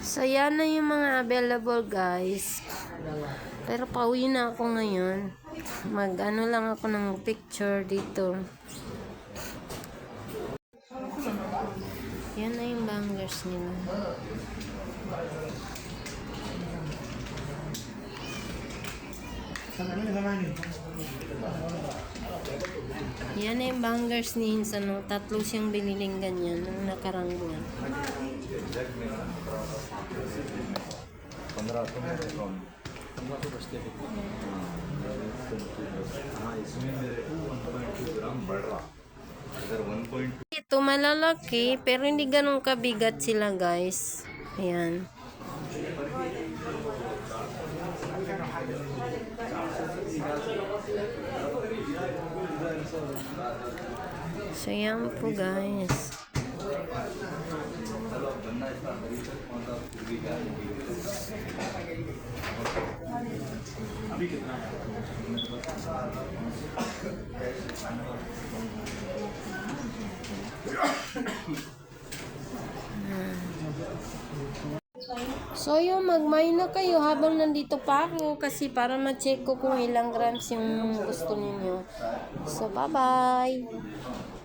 So, yan na yung mga available, guys. Pero pauwi na ako ngayon. Mag-ano lang ako ng picture dito. Yan na yung bangers nila. Yan na yung bangers ni Insan. No? Tatlo siyang biniling ganyan nung nakarang buwan. Ito malalaki pero hindi ganun kabigat sila, guys. Ayan. So yan po, guys. So yung magmay na kayo habang nandito pa ako kasi para ma-check ko kung ilang grams yung gusto ninyo. So bye-bye!